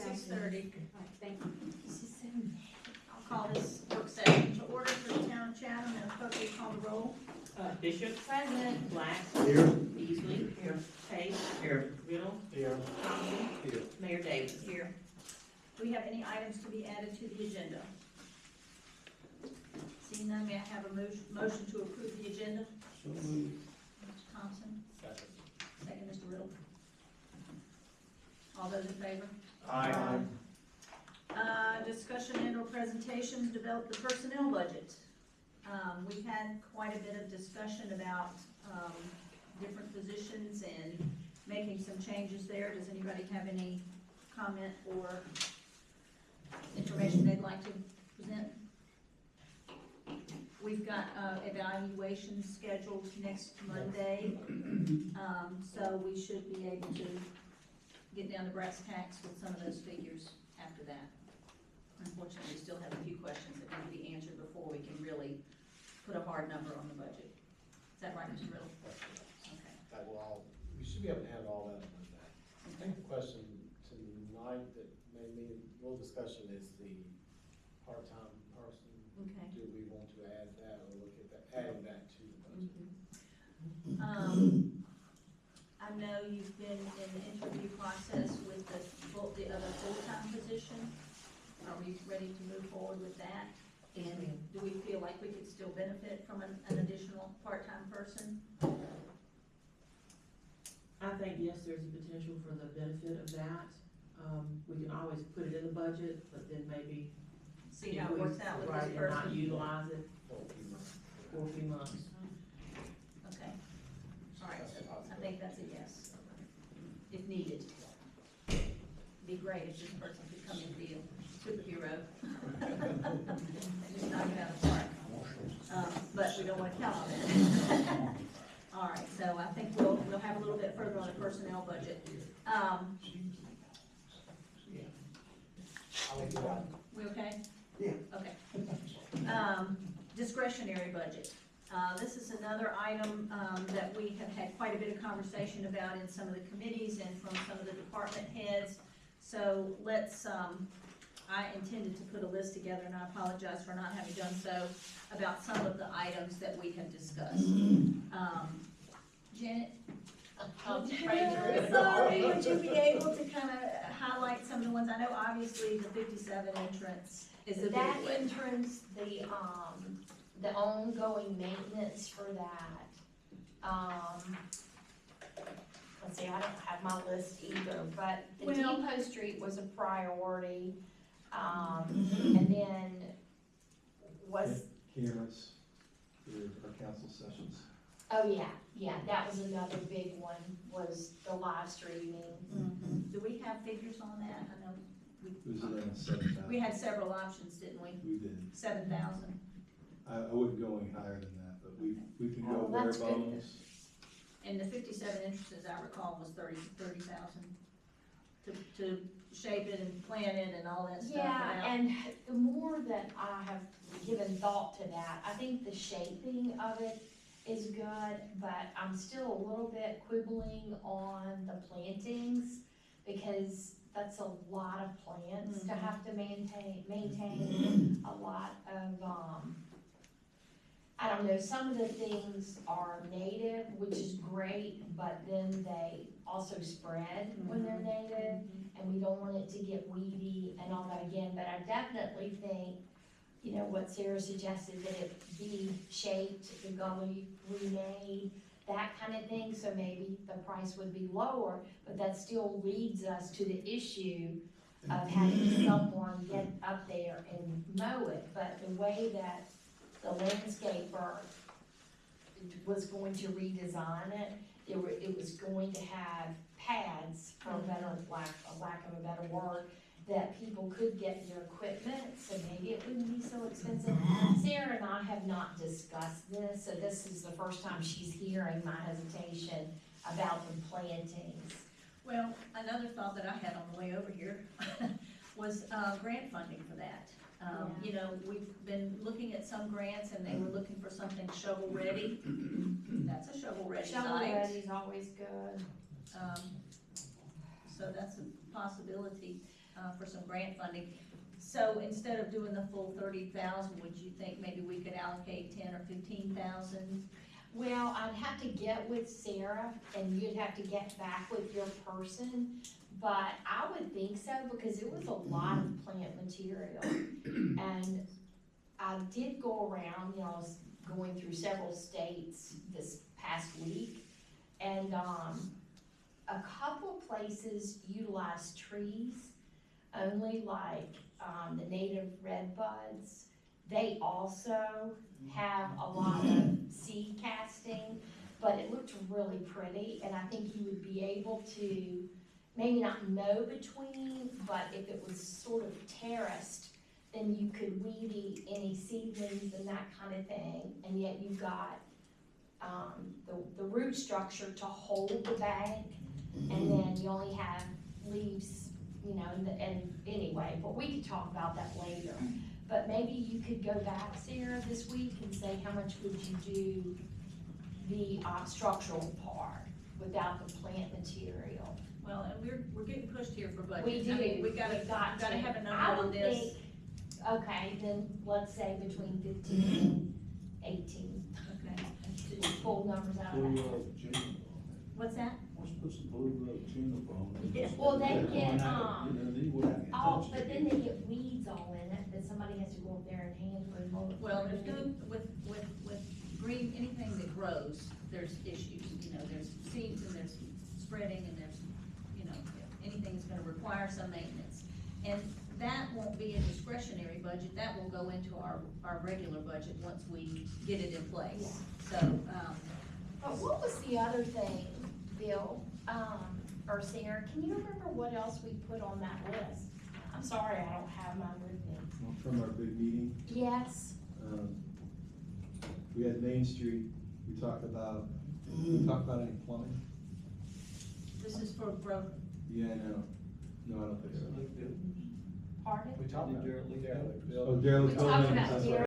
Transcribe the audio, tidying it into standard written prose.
6:30. All right, thank you. I'll call this work session to order for the town of Chatham, and clerk will call the roll. Bishop. Present. Black. Here. Beasley. Here. Page. Here. Riddle. Here. Thompson. Here. Mayor Davis. Here. Do we have any items to be added to the agenda? Seeing none, may I have a motion to approve the agenda? So moved. Mr. Thompson, Second. second, Mr. Riddle. All those in favor? Aye. Discussion and or presentations, develop the personnel budget. We've had quite a bit of discussion about, different positions and making some changes there. Does anybody have any comment or information they'd like to present? We've got, evaluations scheduled next Monday, so we should be able to get down to brass tacks with some of those figures after that. Unfortunately, we still have a few questions that need to be answered before we can really put a hard number on the budget. Is that right, Mr. Riddle? Okay. That will all, we should be able to handle all that on Monday. I think the question tonight that made me a little discussion is the part-time person. Okay. Do we want to add that or look at that, adding that to the budget? I know you've been in the interview process with the other full-time position. Are we ready to move forward with that? And do we feel like we could still benefit from an additional part-time person? I think, yes, there's a potential for the benefit of that. We can always put it in the budget, but then maybe. See how it works out with Right, this and not person? utilize it For a few months. for a few months. Okay, all right, That's a so I possibility. think that's a yes, if needed. Be great if this person could come and be a superhero. And just knock it out of the park. But we don't wanna count on it. All right, so I think we'll have a little bit further on the personnel budget. I'll leave it out. We okay? Yeah. Okay. Discretionary budget. This is another item, that we have had quite a bit of conversation about in some of the committees and from some of the department heads. So let's, I intended to put a list together, and I apologize for not having done so, about some of the items that we have discussed. Janet? Sorry, would you be able to kind of highlight some of the ones? I know obviously the 57 entrance is a big That one. entrance, the ongoing maintenance for that, let's see, I don't have my list either, but the Well- Depot Street was a priority. And then was, Cameras for our council sessions. oh yeah, that was another big one, was the live streaming. Do we have figures on that? I know It was around 7,000. we had several options, didn't we? We did. 7,000. I wouldn't go any higher than that, but we can go Oh, bare that's good. bones. And the 57 entrances, I recall, was 30,000 to shape it and plan it and all that stuff. Yeah, out. and the more that I have given thought to that, I think the shaping of it is good, but I'm still a little bit quibbling on the plantings, because that's a lot of plants to have to maintain a lot of, I don't know, some of the things are native, which is great, but then they also spread when they're native, and we don't want it to get weedy and all that again, but I definitely think, you know, what Sarah suggested, that it be shaped, the gully remade, that kind of thing, so maybe the price would be lower, but that still leads us to the issue of having someone get up there and mow it, but the way that the landscaper was going to redesign it, it was going to have pads, for lack of a better word, that people could get their equipment, so maybe it wouldn't be so expensive. Sarah and I have not discussed this, so this is the first time she's hearing my hesitation about the plantings. Well, another thought that I had on the way over here was grant funding for that. You know, we've been looking at some grants, and they were looking for something shovel-ready. That's a shovel-ready site. Shovel-ready is always good. So that's a possibility. for some grant funding. So instead of doing the full 30,000, would you think maybe we could allocate 10 or 15,000? Well, I'd have to get with Sarah, and you'd have to get back with your person, but I would think so, because it was a lot of plant material. And I did go around, I was going through several states this past week, and, a couple places utilize trees only, like, the native red buds. They also have a lot of seed casting, but it looked really pretty, and I think you would be able to maybe not mow between, but if it was sort of terraced, then you could weed any seedlings and that kind of thing, and yet you've got, the root structure to hold the bank, and then you only have leaves, and anyway, but we could talk about that later. But maybe you could go back, Sarah, this week and say, how much would you do the, structural part without the plant material? Well, and we're getting pushed here for budget. We do. I mean, we We've gotta got to. have a I number on would this. think, okay, then let's say between 15 and 18, Okay. full numbers out of Blue that. Road Juniper. What's that? Let's put some Blue Road Juniper on it. Yeah. Well, they That get, one out, you know, they wouldn't have Oh, touched but it. then they get weeds all in it, that somebody has to go up there and hand mow it. Well, there's good, with green, anything that grows, there's issues, there's seeds and there's spreading and there's, anything that's gonna require some maintenance. And that won't be a discretionary budget, that will go into our regular budget once we get it in place. So, But what was the other thing, Bill, or Sarah, can you remember what else we put on that list? I'm sorry, I don't have mine with me. From our big meeting, Yes, we had Main Street, we talked about any plumbing? this is for growth. Yeah, no, I don't think so. pardon? We talked about. Derek Lee Derek Lee. Oh, Daryl's We talked building, about that's Derek